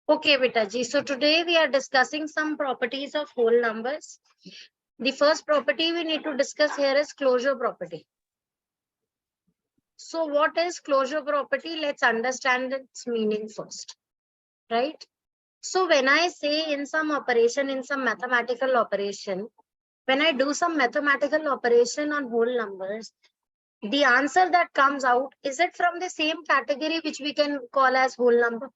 Okay, beta ji. So today we are discussing some properties of whole numbers. The first property we need to discuss here is closure property. So what is closure property? Let's understand its meaning first, right? So when I say in some operation, in some mathematical operation, when I do some mathematical operation on whole numbers, the answer that comes out, is it from the same category which we can call as whole number?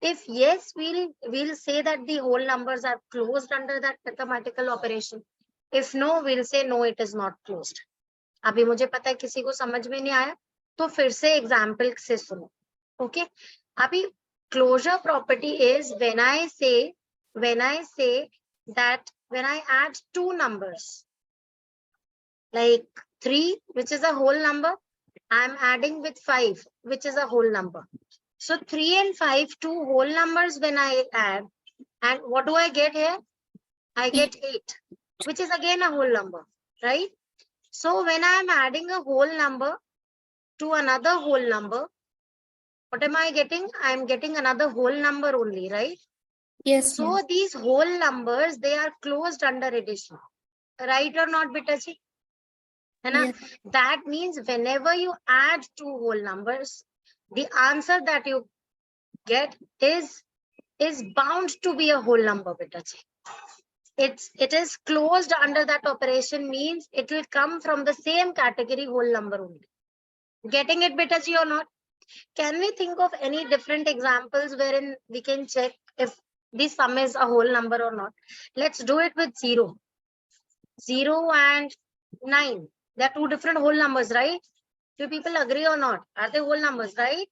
If yes, we'll say that the whole numbers are closed under that mathematical operation. If no, we'll say no, it is not closed. अभी मुझे पता है किसी को समझ में नहीं आया, तो फिर से एग्जाम्पल से सुनो. ओके, अभी closure property is when I say that when I add two numbers like 3, which is a whole number, I'm adding with 5, which is a whole number. So 3 and 5, two whole numbers when I add, and what do I get here? I get 8, which is again a whole number, right? So when I'm adding a whole number to another whole number, what am I getting? I'm getting another whole number only, right? Yes. So these whole numbers, they are closed under addition, right or not, Bitaji? Yes. That means whenever you add two whole numbers, the answer that you get is bound to be a whole number, Bitaji. It is closed under that operation means it will come from the same category whole number only. Getting it, Bitaji, or not? Can we think of any different examples wherein we can check if the sum is a whole number or not? Let's do it with 0. 0 and 9. They are two different whole numbers, right? Do people agree or not? Are they whole numbers, right?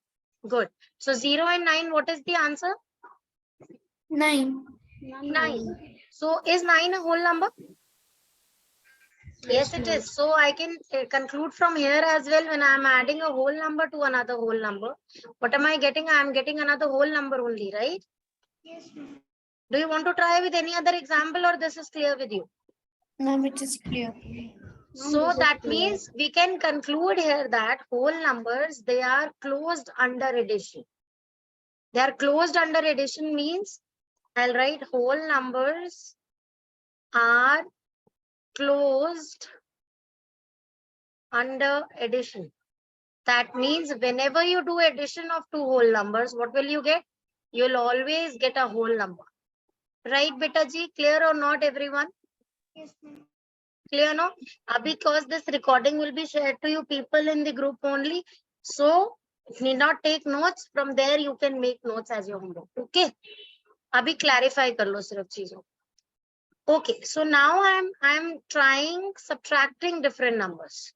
Good. So 0 and 9, what is the answer? 9. 9. So is 9 a whole number? Yes, it is. So I can conclude from here as well. When I'm adding a whole number to another whole number, what am I getting? I'm getting another whole number only, right? Yes, ma'am. Do you want to try with any other example, or this is clear with you? Ma'am, it is clear. So that means we can conclude here that whole numbers, they are closed under addition. They are closed under addition means I'll write whole numbers are closed under addition. That means whenever you do addition of two whole numbers, what will you get? You'll always get a whole number. Right, Beta ji? Clear or not, everyone? Yes, ma'am. Clear, no? Because this recording will be shared to you people in the group only. So, need not take notes. From there, you can make notes as your homework. Okay? Abhi clarify kar lo sirf cheezon. Okay, so now I'm trying subtracting different numbers.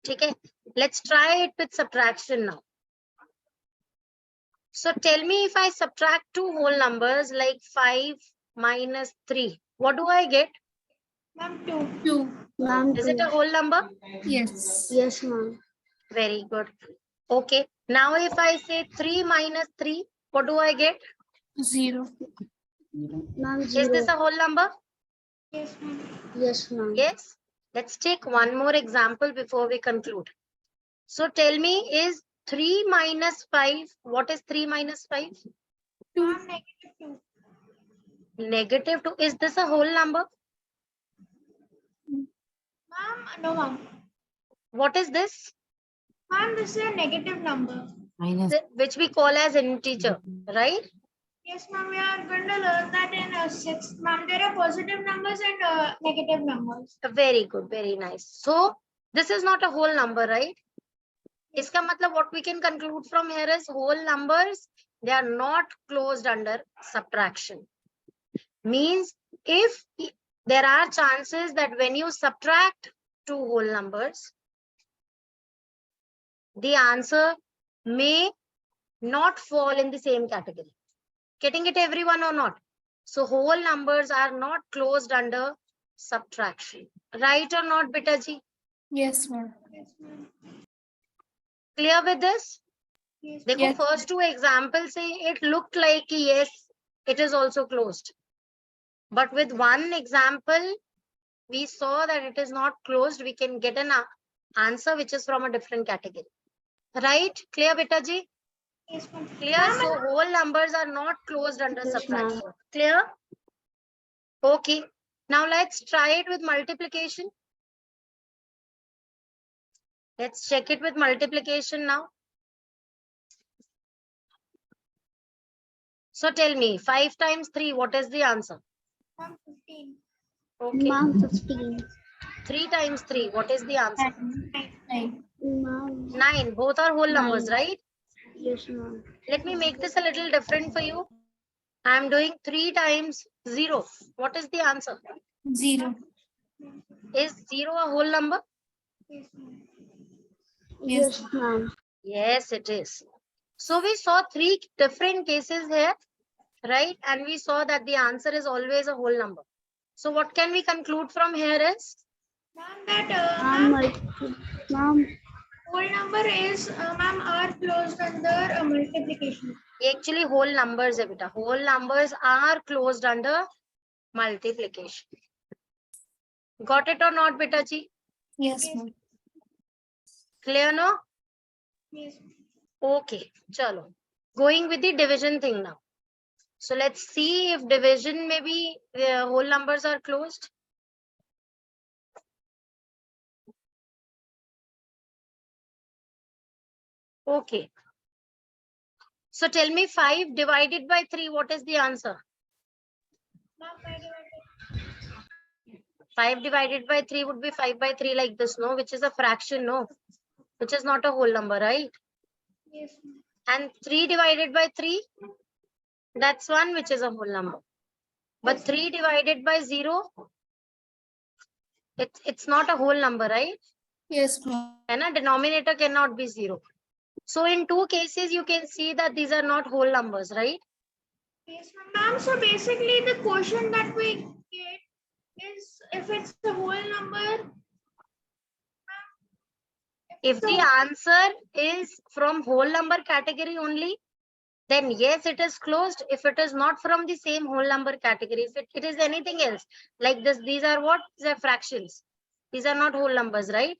Okay, let's try it with subtraction now. So tell me, if I subtract two whole numbers like 5 minus 3, what do I get? Ma'am, 2. Ma'am, Is it a whole number? Yes. yes, ma'am. Very good. Okay, now if I say 3 minus 3, what do I get? 0. Ma'am, Is this 0. a whole number? Yes, ma'am. Yes, ma'am. Yes. Let's take one more example before we conclude. So tell me, is 3 minus 5, what is 3 minus 5? 2. -2. Negative 2. Is this a whole number? Ma'am, no, ma'am. What is this? Ma'am, this is a negative number. Which we call as integer, right? Yes, ma'am. We are going to learn that in 6th. Ma'am, there are positive numbers and negative numbers. Very good, very nice. So this is not a whole number, right? Iska matlab what we can conclude from here is whole numbers, they are not closed under subtraction. Means if there are chances that when you subtract two whole numbers, the answer may not fall in the same category. Getting it, everyone, or not? So whole numbers are not closed under subtraction. Right or not, Bitaji? Yes, ma'am. Yes, ma'am. Clear with this? Yes. देखो, first two examples say it looked like yes, it is also closed. But with one example, we saw that it is not closed. We can get an answer which is from a different category. Right? Clear, Bitaji? Yes, ma'am. Clear? Ma'am, So whole numbers are not closed under Yes, ma'am. subtraction. Clear? Okay. Now let's try it with multiplication. Let's check it with multiplication now. So tell me, 5 times 3, what is the answer? ma'am, 15. Okay. Ma'am, 15. 3 times 3, what is the answer? 9. Ma'am, 9. Both are whole numbers, 9. right? Yes, ma'am. Let me make this a little different for you. I am doing 3 times 0. What is the answer? 0. Is 0 a whole number? Yes, ma'am. Yes, ma'am. Yes, it is. So we saw 3 different cases here, right? And we saw that the answer is always a whole number. So what can we conclude from here is? Ma'am, that Ma'am, whole number is ma'am are closed under multiplication. Actually, whole numbers, beta. Whole numbers are closed under multiplication. Got it or not, beta ji? Yes, ma'am. Clear, no? Yes. Okay, chalo. Going with the division thing now. So let's see if division maybe the whole numbers are closed. Okay. So tell me 5 divided by 3, what is the answer? Ma'am, 5 divided by 3 would be 5 by 3 like this, no? Which is a fraction, no? Which is not a whole number, right? yes, ma'am. And 3 divided by 3, that's 1, which is a whole number. But 3 divided by 0, it's not a whole number, right? Yes, ma'am. And a denominator cannot be 0. So in 2 cases, you can see that these are not whole numbers, right? Yes, ma'am. So basically, the quotient that we get is if it's a whole number. If the answer is from whole number category only, then yes, it is closed. If it is not from the same whole number category, if it is anything else, like this, these are what? These are fractions. These are not whole numbers, right?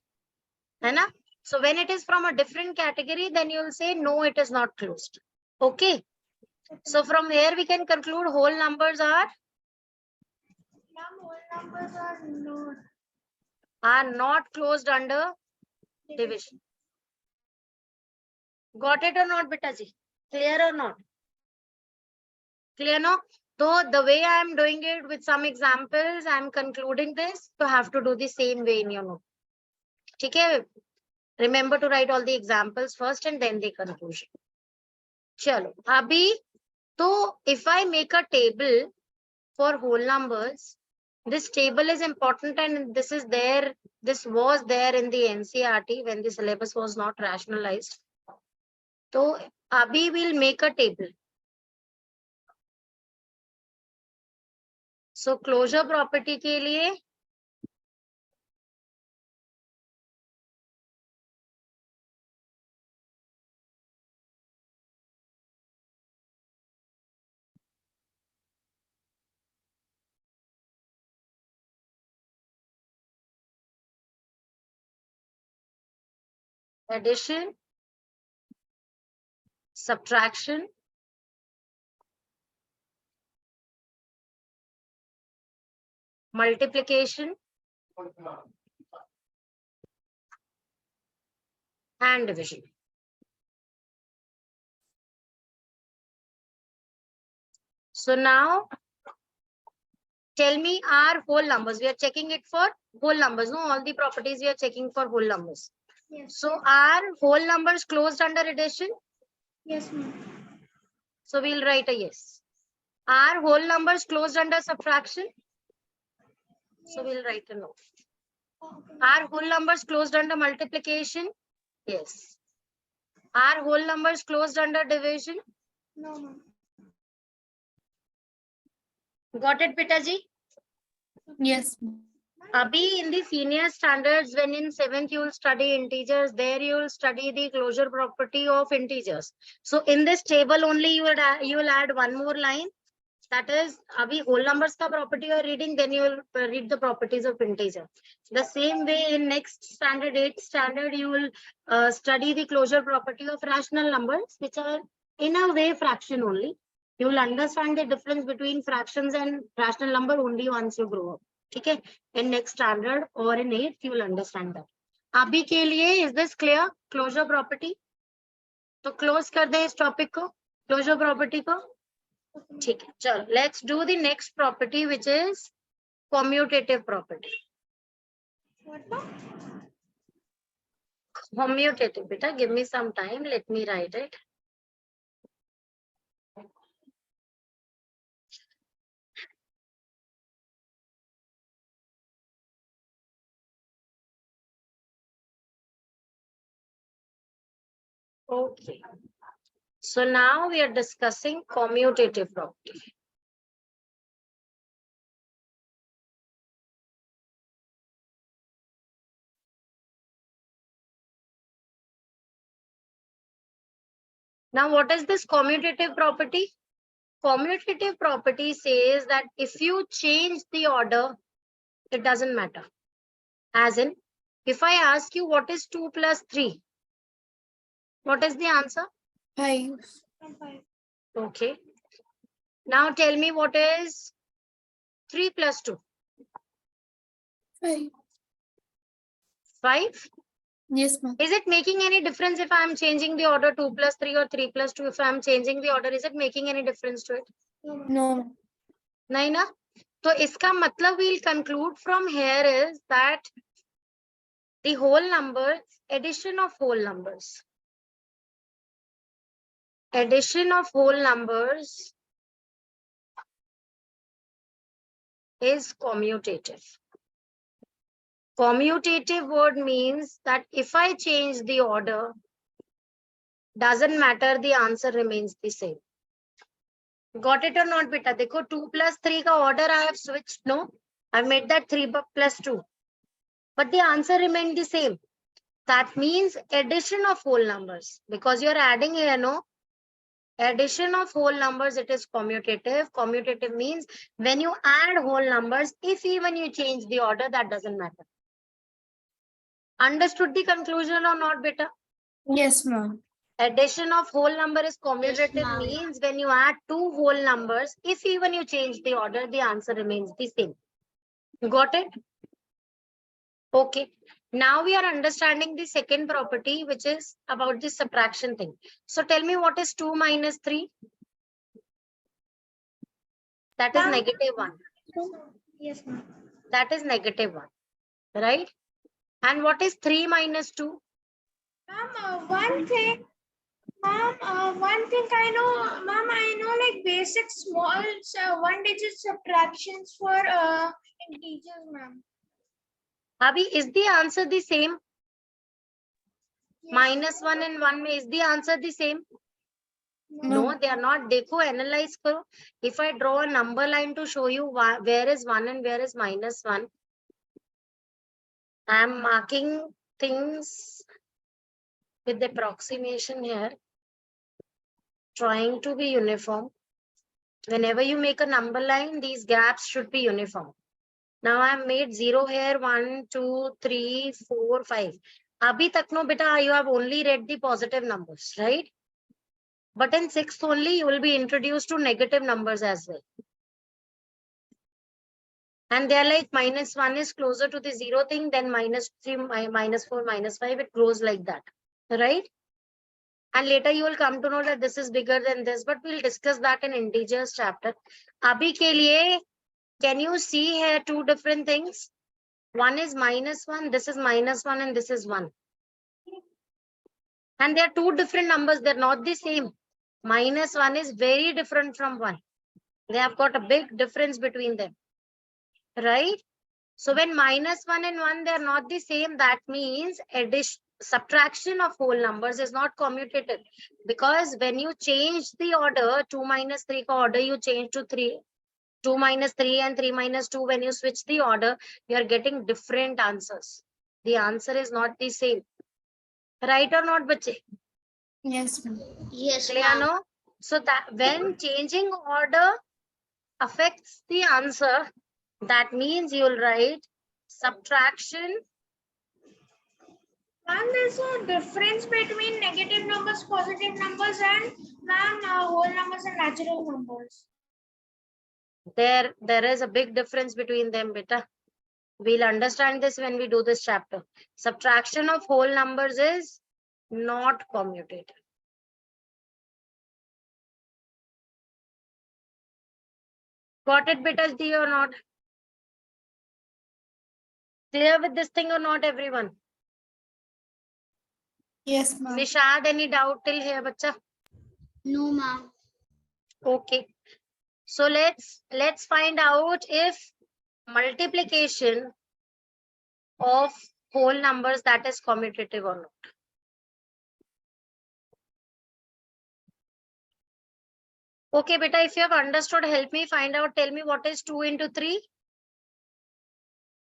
Hai na? So when it is from a different category, then you will say, no, it is not closed. Okay. So from here, we can conclude whole numbers Ma'am, whole numbers are not not closed under division. Got it or not, beta ji? Clear or not? Clear, no? So the way I am doing it with some examples, I am concluding this. You have to do the same way in your note. Okay? Remember to write all the examples first and then the conclusion. Chalo. Abhi, so if I make a table for whole numbers, this table is important and this is there. This was there in the NCERT when the syllabus was not rationalized. So Abhi will make a table. So closure property के लिए addition, subtraction, multiplication, and division. So now tell me our whole numbers. We are checking it for whole numbers. No, all the properties we are checking for whole numbers. Yes. So are whole numbers closed under addition? Yes, ma'am. So we'll write a yes. Are whole numbers closed under subtraction? So we'll write a no. Okay. Are whole numbers closed under multiplication? Yes. Are whole numbers closed under division? No, ma'am. Got it, Pitaji? Yes, ma'am. Abhi, in the senior standards, when in 7th you will study integers, there you will study the closure property of integers. So in this table only you will add one more line. That is, Abhi whole numbers ka property you are reading, then you will read the properties of integer. The same way in next standard, 8th standard, you will study the closure property of rational numbers, which are in a way fraction only. You will understand the difference between fractions and rational number only once you grow up. Okay, in next standard or in 8th you will understand that. अभी के लिए is this clear? Closure property. तो close कर दे इस topic को, closure property को. ठीक है, चलो let's do the next property which is commutative property. What now? Commutative, beta, give me some time, let me write it. Okay. So now we are discussing commutative property. Now, what is this commutative property? Commutative property says that if you change the order, it doesn't matter. As in, if I ask you what is 2 plus 3, what is the answer? 5. Okay. Now tell me what is 3 plus 2? 5. 5. Yes, ma'am. Is it making any difference if I am changing the order 2 plus 3 or 3 plus 2? If I am changing the order, is it making any difference to it? No. नहीं ना? तो इसका मतलब we'll conclude from here is that the whole numbers, addition of whole numbers. Addition of whole numbers is commutative. Commutative word means that if I change the order, doesn't matter, the answer remains the same. Got it or not, beta? देखो 2 plus 3 का order I have switched. No, I've made that 3 plus 2. But the answer remained the same. That means addition of whole numbers. Because you're adding here, no? Addition of whole numbers, it is commutative. Commutative means when you add whole numbers, if even you change the order, that doesn't matter. Understood the conclusion or not, beta? Yes, ma'am. Addition of whole number is commutative ma'am. means when you add two whole numbers, if even you change the order, the answer remains the same. Got it? Okay. Now we are understanding the second property, which is about the subtraction thing. So tell me what is 2 minus 3? That is Ma'am. -1. Yes, ma'am. That is -1, right? And what is 3 minus 2? Ma'am, one thing I know, ma'am, I know like basic small one digit subtractions for integers, ma'am. Abhi, is the answer the same? Yes. -1 and 1 is the answer the same? No, they are not. Dekho, analyze karo. If I draw a number line to show you where is 1 and where is -1, I am marking things with the approximation here, trying to be uniform. Whenever you make a number line, these gaps should be uniform. Now I have made 0 here, 1, 2, 3, 4, 5. Abhi tak no beta, you have only read the positive numbers, right? But in 6th only, you will be introduced to negative numbers as well. And they're like -1 is closer to the 0 thing, then -3, -4, -5, it grows like that, right? And later you will come to know that this is bigger than this, but we'll discuss that in integers chapter. Abhi ke liye, can you see here two different things? One is -1, this is -1, and this is 1. And they are two different numbers, they're not the same. -1 is very different from 1. They have got a big difference between them, right? So when -1 and 1, they're not the same, that means subtraction of whole numbers is not commutative, because when you change the order, 2 minus 3 order, you change to 3, 2 minus 3 and 3 minus 2, when you switch the order, you are getting different answers. The answer is not the same. Right or not, bache? Yes, ma'am. Yes, Clear, ma'am. no? So that when changing order affects the answer, that means you'll write subtraction Ma'am, there's a difference between negative numbers, positive numbers, and ma'am, whole numbers and natural numbers. There is a big difference between them, beta. We'll understand this when we do this chapter. Subtraction of whole numbers is not commutative. Got it, beta, D or not? Clear with this thing or not, everyone? Yes, ma'am. Nishad, any doubt till here, bacha? No, ma'am. Okay. So let's find out if multiplication of whole numbers that is commutative or not. Okay, beta, if you have understood, help me find out. Tell me what is 2 into 3?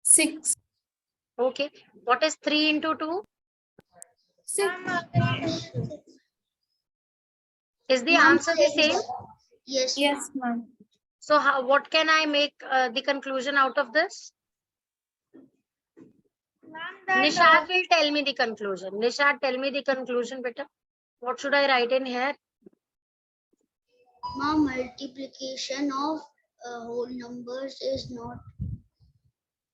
6. Okay. What is 3 into 2? 6. Is the Ma'am, answer the same? Yes. Yes, ma'am. So what can I make the conclusion out of this? Ma'am, Nishad will tell me the conclusion. Nishad, tell me the conclusion, beta. What should I write in here? Ma'am, multiplication of whole numbers is not.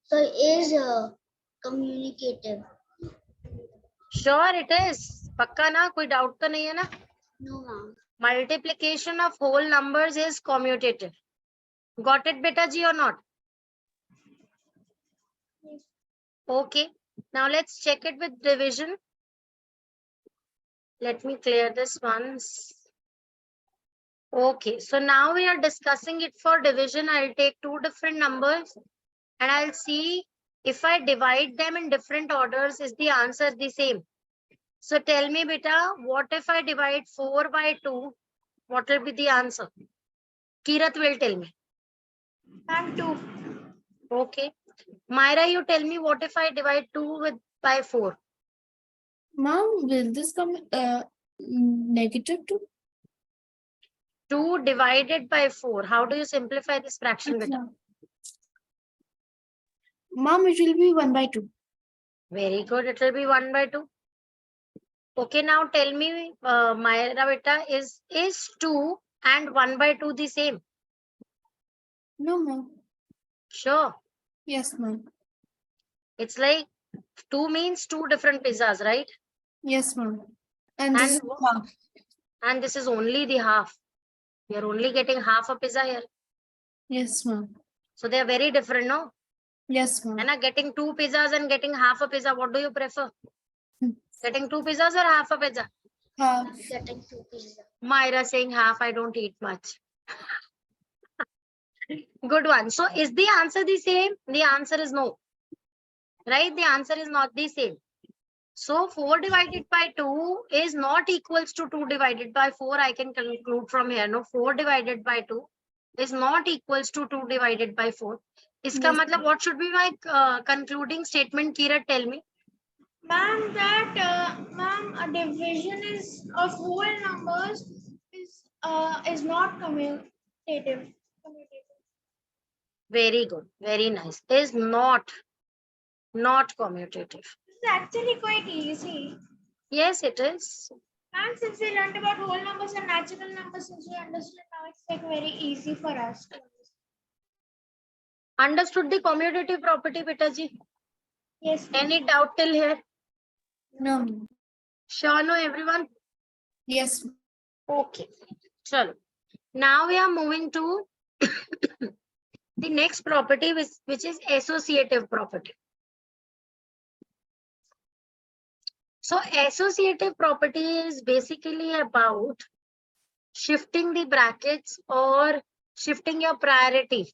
So is communicative. Sure, it is. Pakka na? Koi doubt to nahi hai na? No, ma'am. Multiplication of whole numbers is commutative. Got it, beta ji, or not? Okay. Now let's check it with division. Let me clear this once. Okay, so now we are discussing it for division. I'll take two different numbers and I'll see if I divide them in different orders, is the answer the same? So tell me, beta, what if I divide 4 by 2? What will be the answer? Kirat will tell me. Ma'am, 2. Okay. Myra, you tell me, what if I divide 2 by 4? Ma'am, will this come negative 2? 2 divided by 4. How do you simplify this fraction, beta? Ma'am, it will be 1 by 2. Very good. It will be 1 by 2. Okay, now tell me, Myra beta, is 2 and 1 by 2 the same? No, ma'am. Sure. Yes, ma'am. It's like 2 means 2 different pizzas, right? Yes, ma'am. And this is half. And this is only the half. You're only getting half a pizza here. Yes, ma'am. So they are very different, no? Yes, ma'am. And getting 2 pizzas and getting half a pizza, what do you prefer? Getting 2 pizzas or half a pizza? Half. Getting 2 pieces. Myra saying half, I don't eat much. Good one. So is the answer the same? The answer is no. Right? The answer is not the same. So 4 divided by 2 is not equals to 2 divided by 4. I can conclude from here. No, 4 divided by 2 is not equals to 2 divided by 4. Iska Yes, matlab, what should be my concluding statement? Kirat, tell me. ma'am, that a division is of whole numbers is not commutative. Very good. Very nice. Is not commutative. It's actually quite easy. Yes, it is. And since we learned about whole numbers and natural numbers, since we understood now, it's like very easy for us. Understood the commutative property, Betaji? Yes. Any doubt till here? No. Sure, no, everyone? Yes. Okay. Chalo. Now we are moving to the next property, which is associative property. So associative property is basically about shifting the brackets or shifting your priority.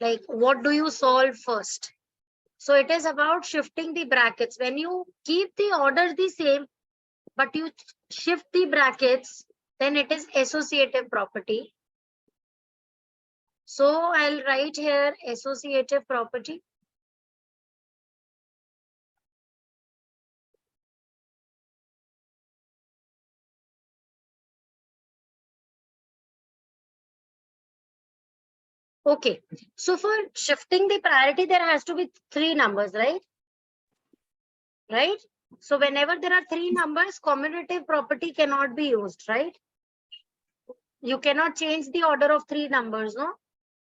Like, what do you solve first? So it is about shifting the brackets. When you keep the order the same, but you shift the brackets, then it is associative property. So I'll write here associative property. Okay, so for shifting the priority, there has to be 3 numbers, right? Right? So whenever there are three numbers, commutative property cannot be used, right? You cannot change the order of three numbers, no?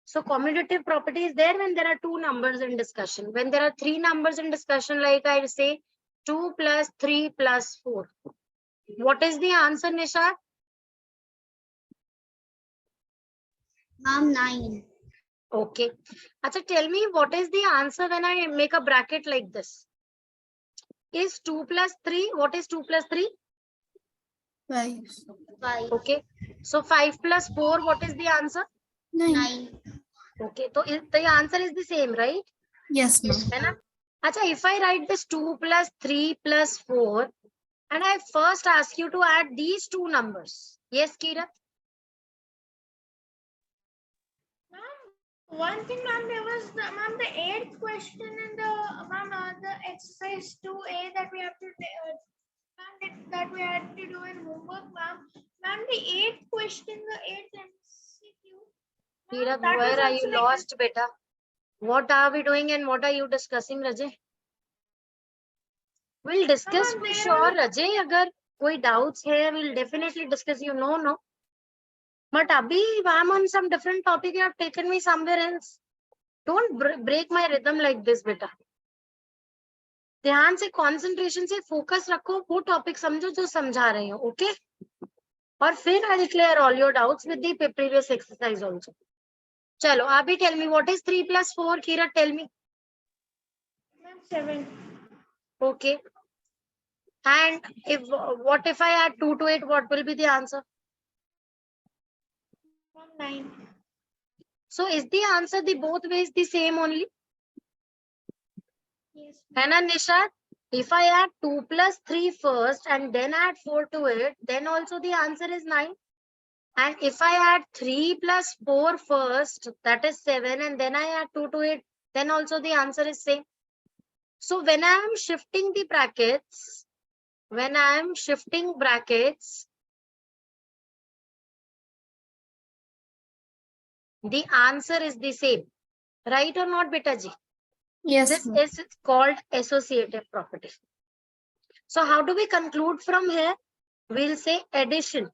So commutative property is there when there are two numbers in discussion. When there are three numbers in discussion, like I say 2 plus 3 plus 4. What is the answer, Nisha? Ma'am, 9. Okay. Acha, tell me what is the answer when I make a bracket like this? Is 2 plus 3? What is 2 plus 3? 5. 5. Okay. So 5 plus 4, what is the answer? 9. Okay. So the answer is the same, right? Yes, ma'am. Yes, है ना? ma'am. Acha, if I write this 2 plus 3 plus 4, and I first ask you to add these two numbers. Yes, Kirat? Ma'am, one thing, ma'am, there was the eighth question in the exercise 2A that we have to that we had to do in homework, ma'am. Ma'am, the eighth question, the eighth MCQ. ma'am, Kirat, that was where are also you like lost, beta? What are we doing and what are you discussing, Rajay? We'll discuss ma'am, for there sure, are- Rajay. अगर कोई doubts है, we'll definitely discuss. You know, no. But abhi, I'm on some different topic. You have taken me somewhere else. Don't break my rhythm like this, beta. ध्यान से concentration से focus रखो, वो topic समझो जो समझा रहे हो, okay? और फिर I'll clear all your doubts with the previous exercise also. चलो, अभी tell me what is 3 plus 4, Kirat, tell me. ma'am, 7. Okay. And what if I add 2 to it, what will be the answer? Ma'am, 9. So is the answer the both ways the same only? Yes. And Nishad, if I add 2 plus 3 first and then add 4 to it, then also the answer is 9. And if I add 3 plus 4 first, that is 7, and then I add 2 to it, then also the answer is same. So when I am shifting the brackets, the answer is the same. Right or not, beta ji? Yes, This ma'am. is called associative property. So how do we conclude from here? We'll say addition.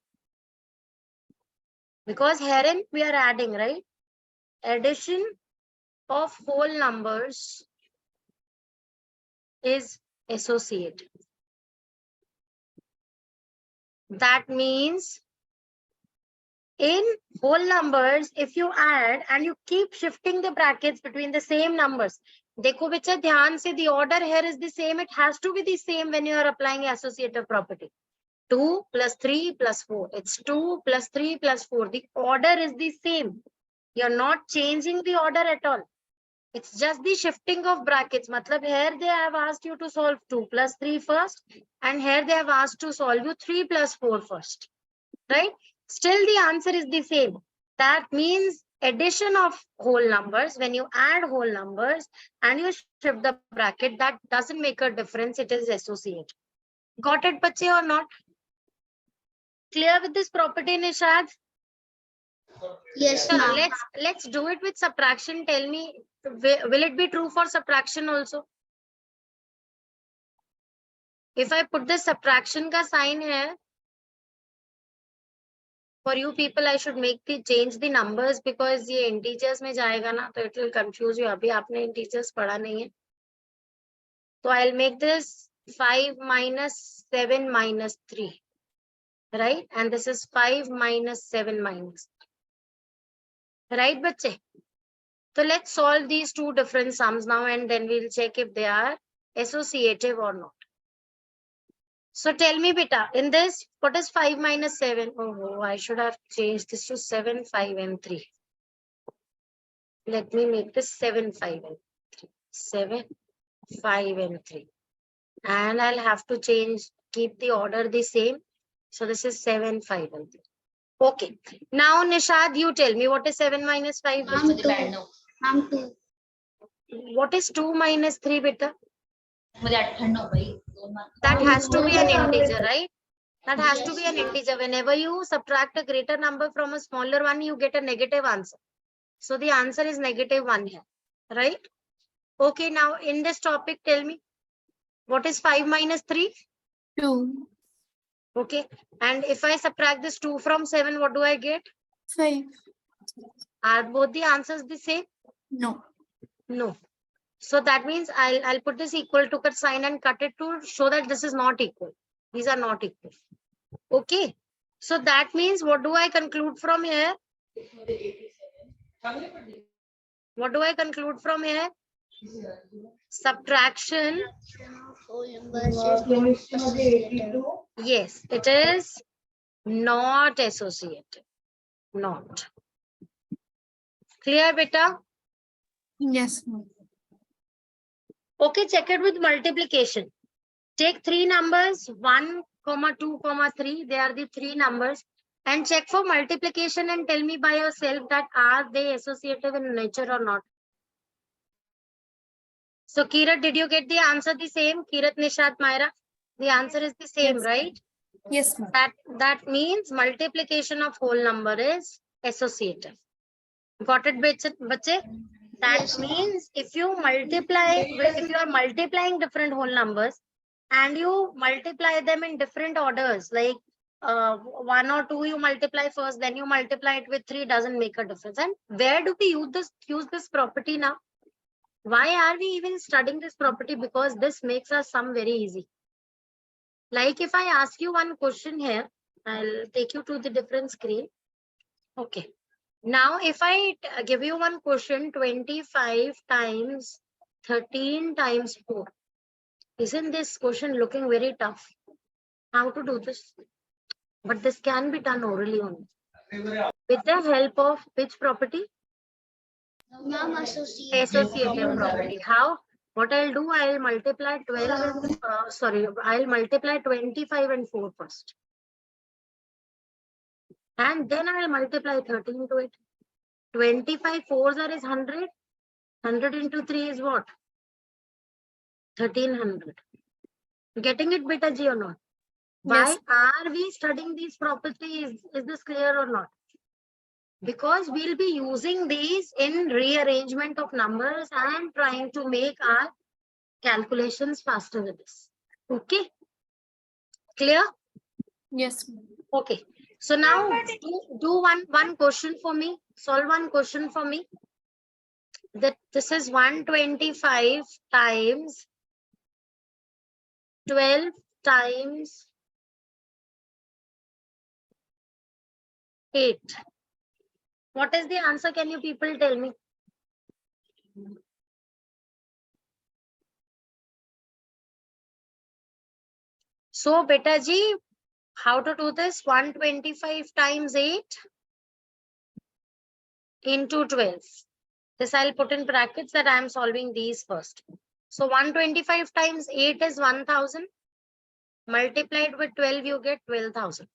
Because herein we are adding, right? Addition of whole numbers is associative. That means in whole numbers, if you add and you keep shifting the brackets between the same numbers, देखो बच्चा ध्यान से, the order here is the same. It has to be the same when you are applying associative property. 2 plus 3 plus 4. It's 2 plus 3 plus 4. The order is the same. You're not changing the order at all. It's just the shifting of brackets. Matlab here they have asked you to solve 2 plus 3 first, and here they have asked to solve you 3 plus 4 first. Right? Still the answer is the same. That means addition of whole numbers. When you add whole numbers and you shift the bracket, that doesn't make a difference. It is associated. Got it, bache, or not? Clear with this property, Nishad? Yes, Sure, ma'am. let's do it with subtraction. Tell me, will it be true for subtraction also? If I put the subtraction ka sign here, for you people, I should change the numbers because ये integers में जाएगा ना, तो it will confuse you. अभी आपने integers पढ़ा नहीं है. So I'll make this 5 minus 7 minus 3. Right? And this is 5 minus 7 minus 3. Right, bache? So let's solve these two different sums now and then we'll check if they are associative or not. So tell me, beta, in this, what is 5 minus 7? Oh, I should have changed this to 7, 5, and 3. Let me make this 7, 5, and 3. 7, 5, and 3. And I'll have to keep the order the same. So this is 7, 5, and 3. Okay. Now, Nishad, you tell me, what is 7 minus 5? Ma'am, 2. Ma'am, 2. What is 2 minus 3, beta? That Ma'am, has to be an 2. integer, right? That has to Yes, be an ma'am. integer. Whenever you subtract a greater number from a smaller one, you get a negative answer. So the answer is -1 here, right? Okay, now in this topic, tell me. What is 5 minus 3? 2. Okay. And if I subtract this 2 from 7, what do I get? 5. Are both the answers the same? No. No. So that means I'll put this equal to cut sign and cut it to show that this is not equal. These are not equal. Okay. So that means what do I conclude from here? What do I conclude from here? Subtraction. Whole numbers is not associated. Yes, it is not associated. Not. Clear, beta? Yes, ma'am. Okay, check it with multiplication. Take three numbers, 1, 2, 3. They are the three numbers. And check for multiplication and tell me by yourself that are they associative in nature or not. So, Kirat, did you get the answer the same? Kirat, Nishat, Myra? The answer is the same, Yes. right? Yes, ma'am. That means multiplication of whole number is associative. Got it, bache? That Yes, ma'am. means if you are multiplying different whole numbers and you multiply them in different orders, like 1 or 2 you multiply first, then you multiply it with 3, doesn't make a difference. And where do we use this property now? Why are we even studying this property? Because this makes our sum very easy. Like if I ask you one question here, I'll take you to the different screen. Okay. Now, if I give you one question, 25 times 13 times 4. Isn't this question looking very tough? How to do this? But this can be done orally only. With the help of which property? Ma'am, associated. Associative property. How? What I'll do, I'll multiply 12 and, I'll multiply 25 and 4 first. And then I'll multiply 13 to it. 25 4s are is 100. 100 into 3 is what? 1300. Getting it, beta G, or not? Why Yes. are we studying these properties? Is this clear or not? Because we'll be using these in rearrangement of numbers and trying to make our calculations faster with this. Okay? Clear? Yes, ma'am. Okay. So now do one question for me. Solve one question for me. That this is 125 times 12 times 8. What is the answer? Can you people tell me? So, beta ji, how to do this? 125 times 8 into 12. This I'll put in brackets that I am solving these first. So, 125 times 8 is 1000. Multiplied with 12, you get 12,000.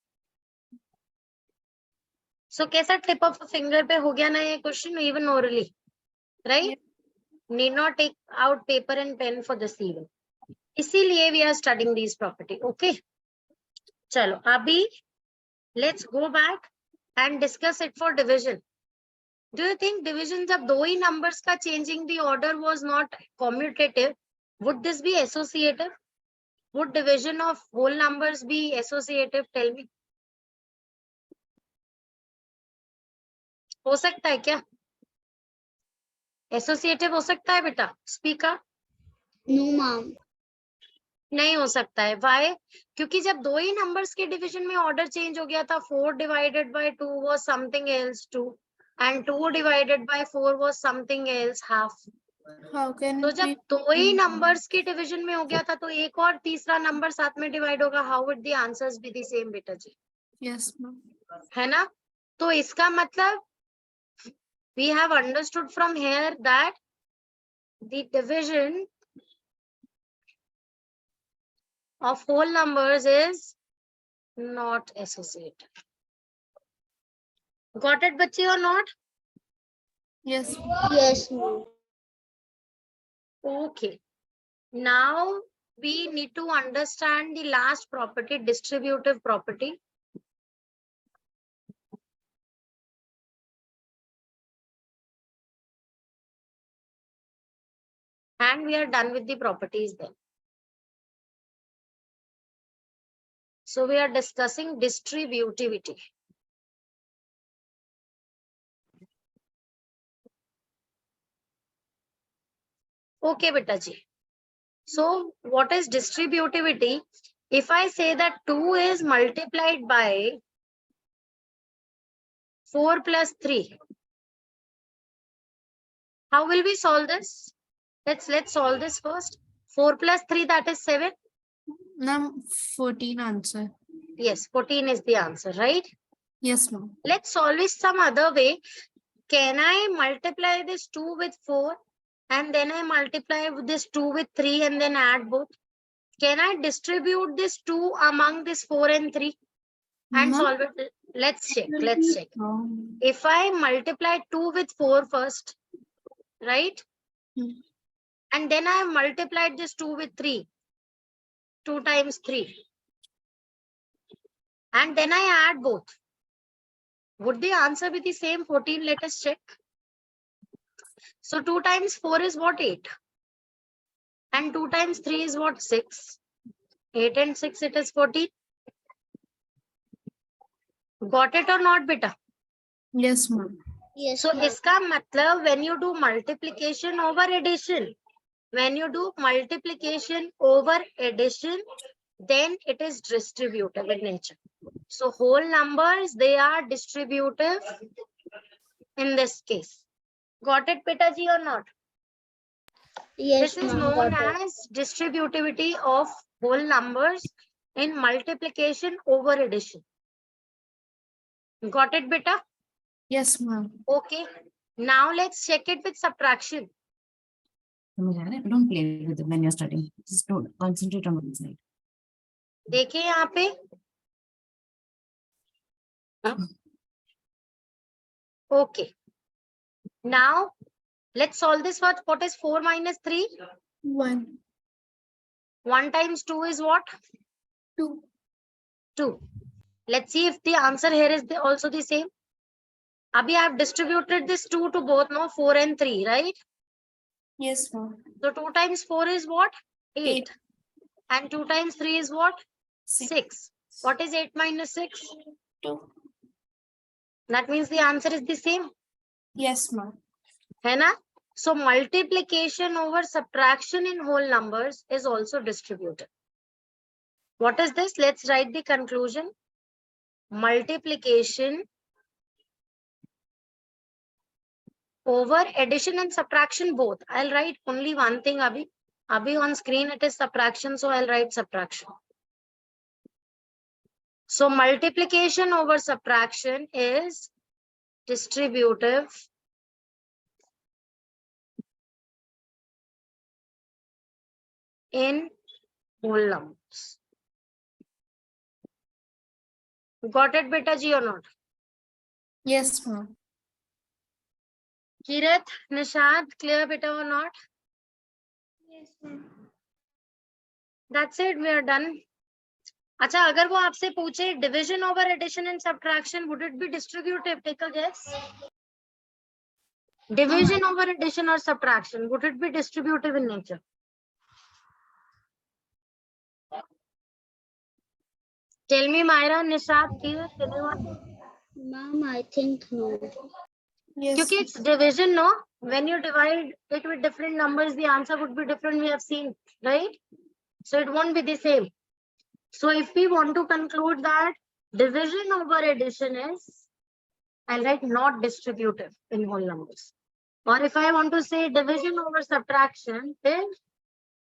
So, कैसा tip of a finger पे हो गया ना ये question, even orally, right? Need not take out paper and pen for this even. इसीलिए we are studying these property. Okay. चलो अभी let's go back and discuss it for division. Do you think division जब दो ही numbers का changing the order was not commutative, would this be associative? Would division of whole numbers be associative? Tell me. हो सकता है क्या? Associative हो सकता है बेटा? Speaker? No, ma'am. नहीं हो सकता है. Why? क्योंकि जब दो ही numbers के division में order change हो गया था, 4 divided by 2 was something else 2 and 2 divided by 4 was something else half. How can तो it जब be? दो ही numbers के division में हो गया था तो एक और तीसरा number साथ में divide होगा. How would the answers be the same बेटा जी? Yes, ma'am. है ना? तो इसका मतलब we have understood from here that the division of whole numbers is not associated. Got it, बच्चे, or not? Yes. Yes, ma'am. Okay. Now we need to understand the last property, distributive property. And we are done with the properties then. So we are discussing distributivity. Okay, beta ji. So what is distributivity? If I say that 2 is multiplied by 4 plus 3, how will we solve this? Let's solve this first. 4 plus 3, that is 7. Ma'am, 14 answer. Yes, 14 is the answer, right? Yes, ma'am. Let's solve it some other way. Can I multiply this 2 with 4 and then I multiply this 2 with 3 and then add both? Can I distribute this 2 among this 4 and 3 and Ma'am, solve it? Let's check. will Let's be check. wrong. If I multiply 2 with 4 first, right? Hmm. And then I multiplied this 2 with 3. 2 times 3. And then I add both. Would the answer be the same? 14, let us check. So 2 times 4 is what? 8. And 2 times 3 is what? 6. 8 and 6, it is 14. Got it or not, beta? Yes, ma'am. Yes, So ma'am. iska matlab, when you do multiplication over addition, then it is distributive in nature. So whole numbers, they are distributive in this case. Got it, beta ji, or not? Yes, This is ma'am. known Got it. as distributivity of whole numbers in multiplication over addition. Got it, beta? Yes, ma'am. Okay. Now let's check it with subtraction. Don't play with it when you're studying. Just don't concentrate on one side. देखिए यहाँ पे okay. Now let's solve this. What is 4 minus 3? 1, 1 times 2 is what? 2. 2. Let's see if the answer here is also the same. Abhi I have distributed this 2 to both, no? 4 and 3, right? Yes, ma'am. So 2 times 4 is what? 8. 8. And 2 times 3 is what? 6. 6. What is 8 minus 6? 2. That means the answer is the same. Yes, ma'am. है ना? So multiplication over subtraction in whole numbers is also distributive. What is this? Let's write the conclusion. Multiplication over addition and subtraction both. I'll write only one thing, Abhi. Abhi on screen it is subtraction, so I'll write subtraction. So multiplication over subtraction is distributive in whole numbers. Got it, beta ji, or not? Yes, ma'am. Kirat, Nishad, clear beta or not? Yes, ma'am. That's it, we are done. अच्छा, अगर वो आपसे पूछे division over addition and subtraction, would it be distributive? Take a guess. Division over addition or subtraction, would it be distributive in nature? Tell me, Myra, Nishad, Kirat, anyone? Ma'am, I think no. Yes. Because it's division, no? When you divide it with different numbers, the answer would be different, we have seen, right? So it won't be the same. So if we want to conclude that division over addition is, I'll write not distributive in whole numbers. Or if I want to say division over subtraction is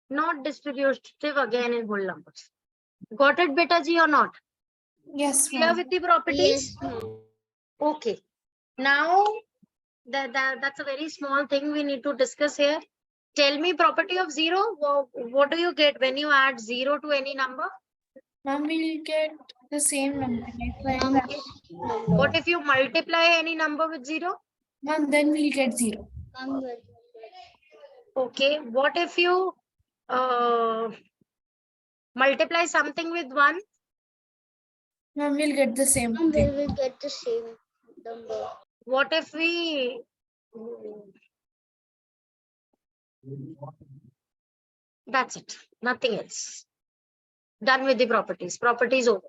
not distributive again in whole numbers. Got it, beta ji, or not? Yes, Clear ma'am. with the properties? Yes, ma'am. Okay. Now, that's a very small thing we need to discuss here. Tell me property of 0. What do you get when you add 0 to any number? Ma'am, we'll get the same number. Ma'am, What if you multiply any number with 0? Ma'am, then we'll get 0. Ma'am, Okay. What if you multiply something with 1? Ma'am, we'll get the same we thing. will get the same number. What if we that's it, nothing else. Done with the properties. Properties over.